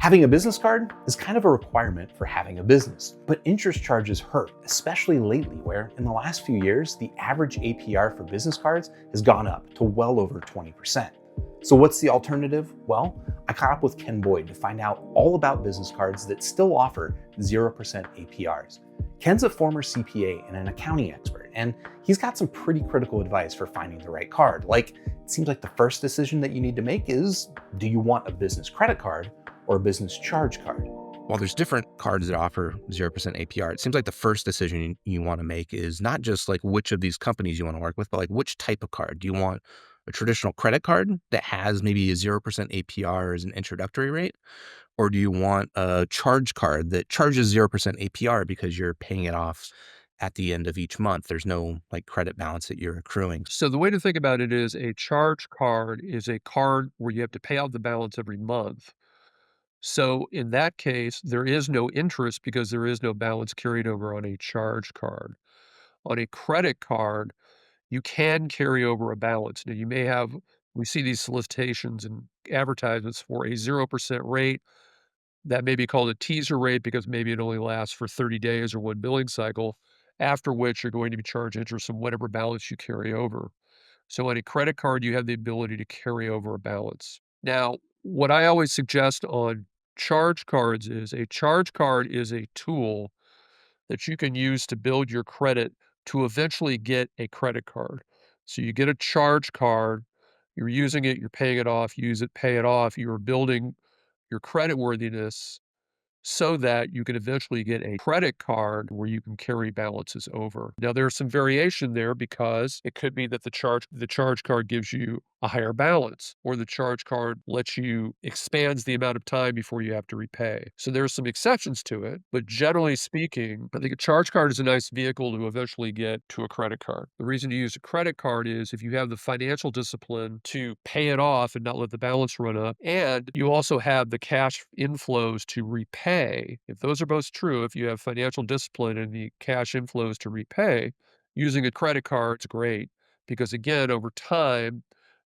Having a business card is kind of a requirement for having a business, but interest charges hurt, especially lately, where in the last few years, the average APR for business cards has gone up to well over 20%. So what's the alternative? Well, I caught up with Ken Boyd to find out all about business cards that still offer 0% APRs. Ken's a former CPA and an accounting expert, and he's got some pretty critical advice for finding the right card. Like, it seems like the first decision that you need to make is, do you want a business credit card or a business charge card? While there's different cards that offer 0% APR, it seems like the first decision you want to make is not just like which of these companies you want to work with, but like which type of card. Do you want a traditional credit card that has maybe a 0% APR as an introductory rate? Or do you want a charge card that charges 0% APR because you're paying it off at the end of each month? There's no like credit balance that you're accruing. So the way to think about it is a charge card is a card where you have to pay out the balance every month. So in that case, there is no interest because there is no balance carried over on a charge card. On a credit card, you can carry over a balance. Now, we see these solicitations and advertisements for a 0% rate that may be called a teaser rate because maybe it only lasts for 30 days or one billing cycle, after which you're going to be charged interest on whatever balance you carry over. So on a credit card, you have the ability to carry over a balance. Now, what I always suggest on charge cards is a charge card is a tool that you can use to build your credit to eventually get a credit card. So you get a charge card, you're using it, you're paying it off, use it, pay it off, you're building your credit worthiness so that you can eventually get a credit card where you can carry balances over. Now, there's some variation there because it could be that the charge card gives you a higher balance, or the charge card lets you expands the amount of time before you have to repay. So there's some exceptions to it, but generally speaking, I think a charge card is a nice vehicle to eventually get to a credit card. The reason you use a credit card is if you have the financial discipline to pay it off and not let the balance run up, and you also have the cash inflows to repay. If those are both true, if you have financial discipline and the cash inflows to repay, using a credit card is great because again, over time,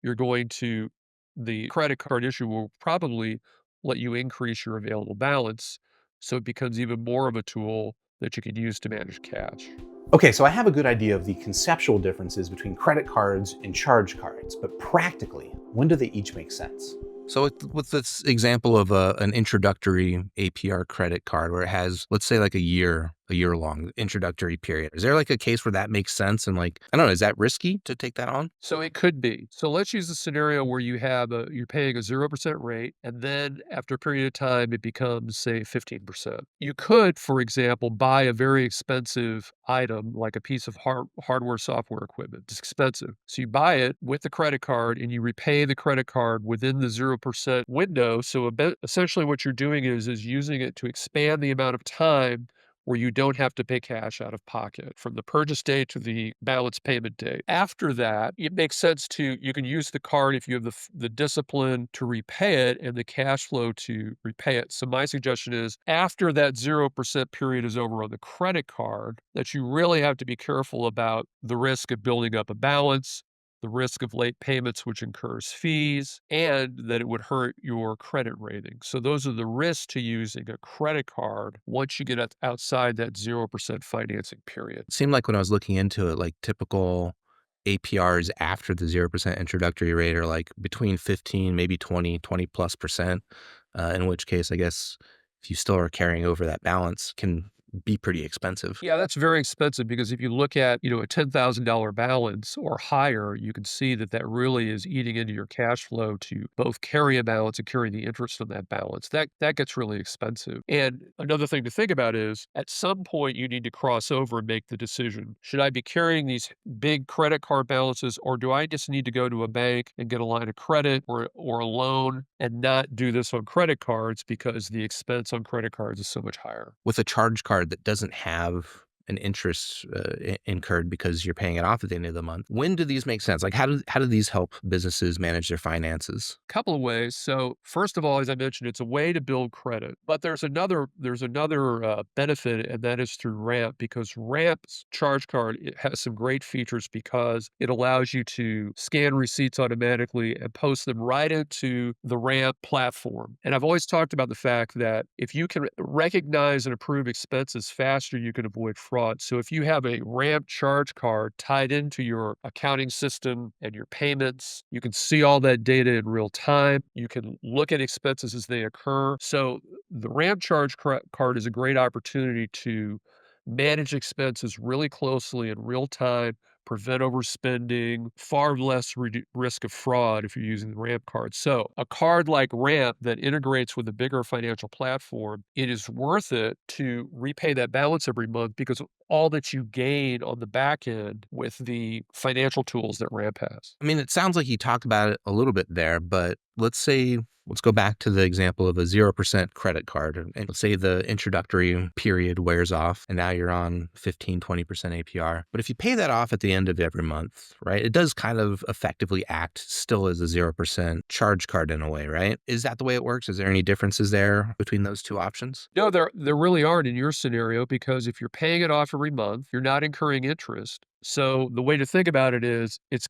you're going to the credit card issue will probably let you increase your available balance, so it becomes even more of a tool that you can use to manage cash. Okay, so I have a good idea of the conceptual differences between credit cards and charge cards, but practically, when do they each make sense? So with this example of an introductory APR credit card where it has, let's say like a year long introductory period, is there like a case where that makes sense? And like, I don't know, is that risky to take that on? So it could be. So let's use a scenario where you're paying a 0% rate, and then after a period of time, it becomes, say, 15%. You could, for example, buy a very expensive item like a piece of hardware, software equipment. It's expensive. So you buy it with the credit card and you repay the credit card within the 0% window. So essentially what you're doing is using it to expand the amount of time where you don't have to pay cash out of pocket from the purchase date to the balance payment date. After that, it makes sense you can use the card if you have the discipline to repay it and the cash flow to repay it. So my suggestion is after that 0% period is over on the credit card, that you really have to be careful about the risk of building up a balance, the risk of late payments, which incurs fees, and that it would hurt your credit rating. So those are the risks to using a credit card once you get outside that 0% financing period. It seemed like when I was looking into it, like typical APRs after the 0% introductory rate are like between 15, maybe 20 plus percent, in which case, I guess if you still are carrying over that balance can be pretty expensive. Yeah, that's very expensive because if you look at, a $10,000 balance or higher, you can see that that really is eating into your cash flow to both carry a balance and carry the interest on that balance. That gets really expensive. And another thing to think about is at some point you need to cross over and make the decision. Should I be carrying these big credit card balances, or do I just need to go to a bank and get a line of credit or a loan and not do this on credit cards because the expense on credit cards is so much higher? With a charge card that doesn't have an interest incurred because you're paying it off at the end of the month. When do these make sense? Like how do these help businesses manage their finances? Couple of ways. So first of all, as I mentioned, it's a way to build credit. But there's another benefit, and that is through Ramp, because Ramp's charge card, it has some great features because it allows you to scan receipts automatically and post them right into the Ramp platform. And I've always talked about the fact that if you can recognize and approve expenses faster, you can avoid fraud. So if you have a Ramp charge card tied into your accounting system and your payments, you can see all that data in real time. You can look at expenses as they occur. So the Ramp charge card is a great opportunity to manage expenses really closely in real time, prevent overspending, far less risk of fraud if you're using the Ramp card. So, a card like Ramp that integrates with a bigger financial platform, it is worth it to repay that balance every month because of all that you gain on the back end with the financial tools that Ramp has. I mean, it sounds like you talked about it a little bit there, but let's go back to the example of a 0% credit card. And let's say the introductory period wears off and now you're on 15, 20% APR. But if you pay that off at the end of every month, right, it does kind of effectively act still as a 0% charge card in a way, right? Is that the way it works? Is there any differences there between those two options? No, there really aren't in your scenario because if you're paying it off every month, you're not incurring interest. So the way to think about it is it's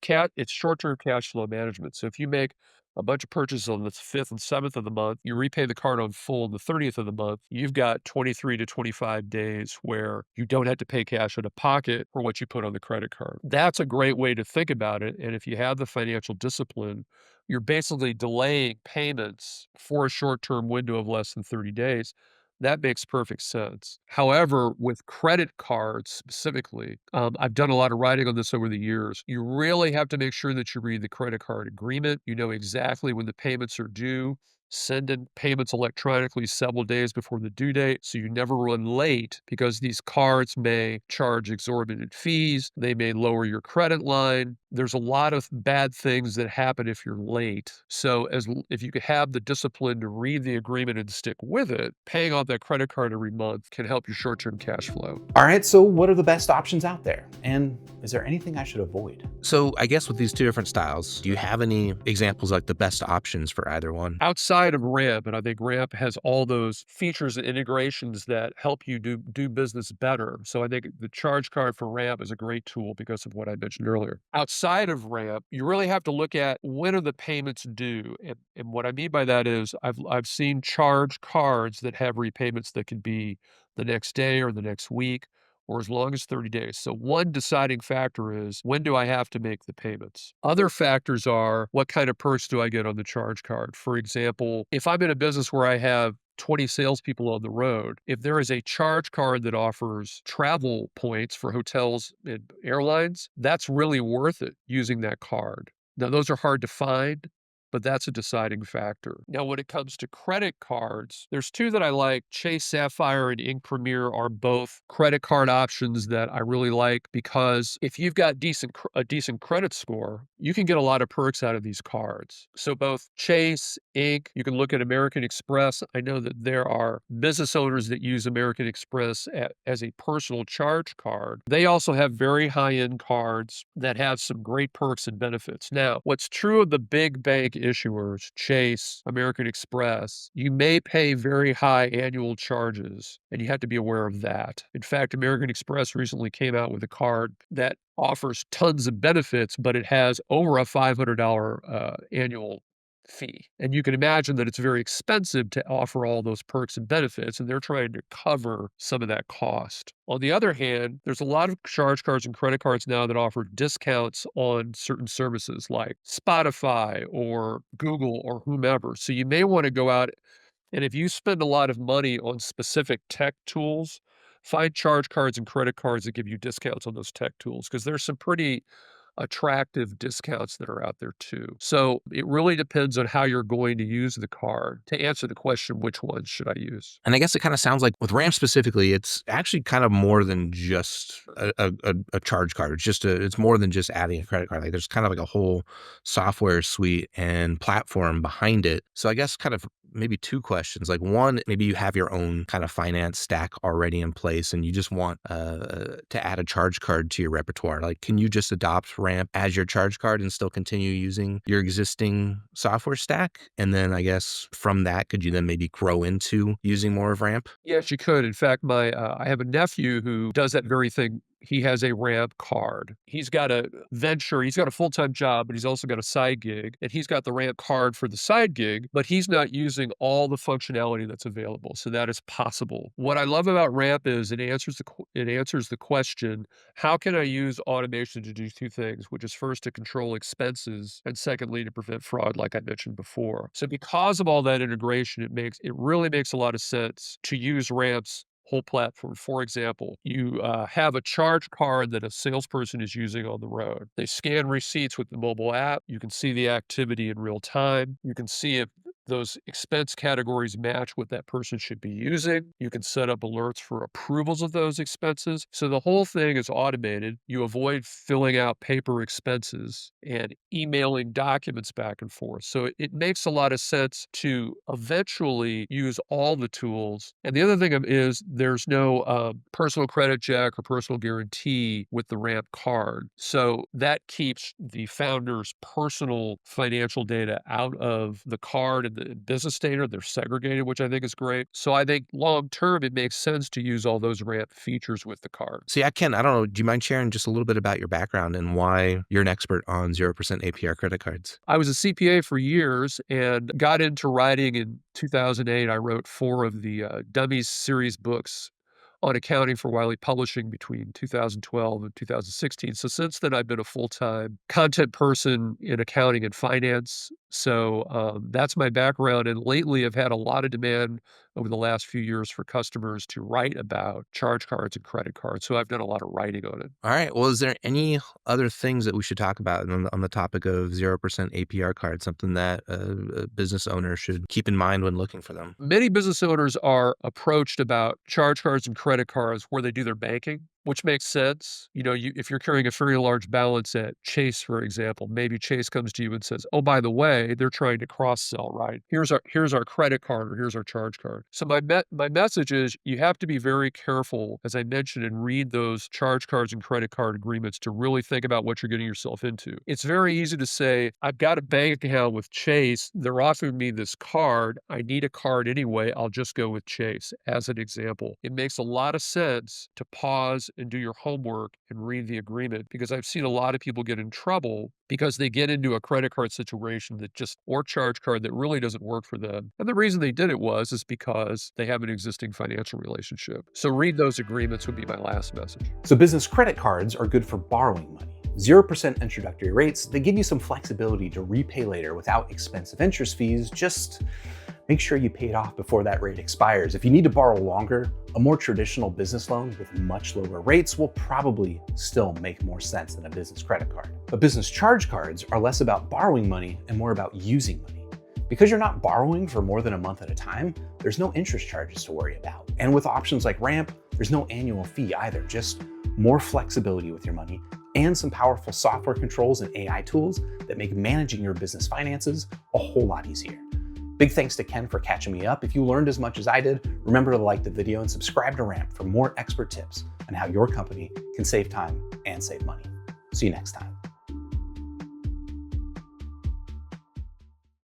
short-term cash flow management. So if you make a bunch of purchases on the 5th and 7th of the month, you repay the card on full on the 30th of the month, you've got 23 to 25 days where you don't have to pay cash out of pocket for what you put on the credit card. That's a great way to think about it. And if you have the financial discipline, you're basically delaying payments for a short-term window of less than 30 days. That makes perfect sense. However, with credit cards specifically, I've done a lot of writing on this over the years. You really have to make sure that you read the credit card agreement. You know exactly when the payments are due. Send in payments electronically several days before the due date so you never run late because these cards may charge exorbitant fees. They may lower your credit line. There's a lot of bad things that happen if you're late. So if you could have the discipline to read the agreement and stick with it, paying off that credit card every month can help your short-term cash flow. All right, so what are the best options out there? And is there anything I should avoid? So I guess with these two different styles, do you have any examples like the best options for either one? Outside of Ramp, and I think Ramp has all those features and integrations that help you do business better. So I think the charge card for Ramp is a great tool because of what I mentioned earlier. Outside of Ramp, you really have to look at when are the payments due. And what I mean by that is I've seen charge cards that have repayments that could be the next day or the next week or as long as 30 days. So one deciding factor is when do I have to make the payments? Other factors are what kind of perks do I get on the charge card? For example, if I'm in a business where I have 20 salespeople on the road, if there is a charge card that offers travel points for hotels and airlines, that's really worth it using that card. Now, those are hard to find, but that's a deciding factor. Now, when it comes to credit cards, there's two that I like. Chase Sapphire and Ink Premier are both credit card options that I really like because if you've got a decent credit score, you can get a lot of perks out of these cards. So both Chase, Ink, you can look at American Express. I know that there are business owners that use American Express as a personal charge card. They also have very high-end cards that have some great perks and benefits. Now, what's true of the big bank issuers, Chase, American Express, you may pay very high annual charges, and you have to be aware of that. In fact, American Express recently came out with a card that offers tons of benefits, but it has over a $500 annual fee. And you can imagine that it's very expensive to offer all those perks and benefits, and they're trying to cover some of that cost. On the other hand, there's a lot of charge cards and credit cards now that offer discounts on certain services like Spotify or Google or whomever. So you may want to go out and if you spend a lot of money on specific tech tools, find charge cards and credit cards that give you discounts on those tech tools because there's some pretty attractive discounts that are out there too. So it really depends on how you're going to use the card to answer the question, which one should I use? And I guess it kind of sounds like with Ramp specifically, it's actually kind of more than just a charge card. It's more than just adding a credit card. Like there's kind of like a whole software suite and platform behind it. So I guess kind of maybe two questions. Like one, maybe you have your own kind of finance stack already in place and you just want to add a charge card to your repertoire. Like, can you just adopt Ramp as your charge card and still continue using your existing software stack? And then I guess from that, could you then maybe grow into using more of Ramp? Yes, you could. In fact, I have a nephew who does that very thing. He has a Ramp card. He's got a venture. He's got a full-time job, but he's also got a side gig, and he's got the Ramp card for the side gig, but he's not using all the functionality that's available. So that is possible. What I love about Ramp is it answers the question, how can I use automation to do two things, which is first to control expenses and secondly to prevent fraud, like I mentioned before. So because of all that integration, it really makes a lot of sense to use Ramp's whole platform. For example, you have a charge card that a salesperson is using on the road. They scan receipts with the mobile app. You can see the activity in real time. You can see if those expense categories match what that person should be using. You can set up alerts for approvals of those expenses. So the whole thing is automated. You avoid filling out paper expenses and emailing documents back and forth. So it makes a lot of sense to eventually use all the tools. And the other thing is there's no personal credit check or personal guarantee with the Ramp card. So that keeps the founder's personal financial data out of the card and the business data. They're segregated, which I think is great. So I think long term, it makes sense to use all those Ramp features with the card. See, I don't know. Do you mind sharing just a little bit about your background and why you're an expert on 0% APR credit cards? I was a CPA for years and got into writing in 2008. I wrote 4 of the Dummies series books on accounting for Wiley Publishing between 2012 and 2016. So since then, I've been a full-time content person in accounting and finance. So that's my background. And lately, I've had a lot of demand over the last few years for customers to write about charge cards and credit cards. So I've done a lot of writing on it. All right. Well, is there any other things that we should talk about on the topic of 0% APR cards, something that a business owner should keep in mind when looking for them? Many business owners are approached about charge cards and credit cards where they do their banking, which makes sense. If you're carrying a very large balance at Chase, for example, maybe Chase comes to you and says, "Oh, by the way, they're trying to cross-sell, right? Here's our credit card or here's our charge card." So my message is you have to be very careful, as I mentioned, and read those charge cards and credit card agreements to really think about what you're getting yourself into. It's very easy to say, "I've got a bank account with Chase. They're offering me this card. I need a card anyway. I'll just go with Chase," as an example. It makes a lot of sense to pause and do your homework and read the agreement, because I've seen a lot of people get in trouble because they get into a credit card situation or charge card that really doesn't work for them. And the reason they did it is because they have an existing financial relationship. So read those agreements would be my last message. So business credit cards are good for borrowing money. 0% introductory rates, they give you some flexibility to repay later without expensive interest fees. Just make sure you pay it off before that rate expires. If you need to borrow longer, a more traditional business loan with much lower rates will probably still make more sense than a business credit card. But business charge cards are less about borrowing money and more about using money. Because you're not borrowing for more than a month at a time, there's no interest charges to worry about. And with options like Ramp, there's no annual fee either, just more flexibility with your money and some powerful software controls and AI tools that make managing your business finances a whole lot easier. Big thanks to Ken for catching me up. If you learned as much as I did, remember to like the video and subscribe to Ramp for more expert tips on how your company can save time and save money. See you next time.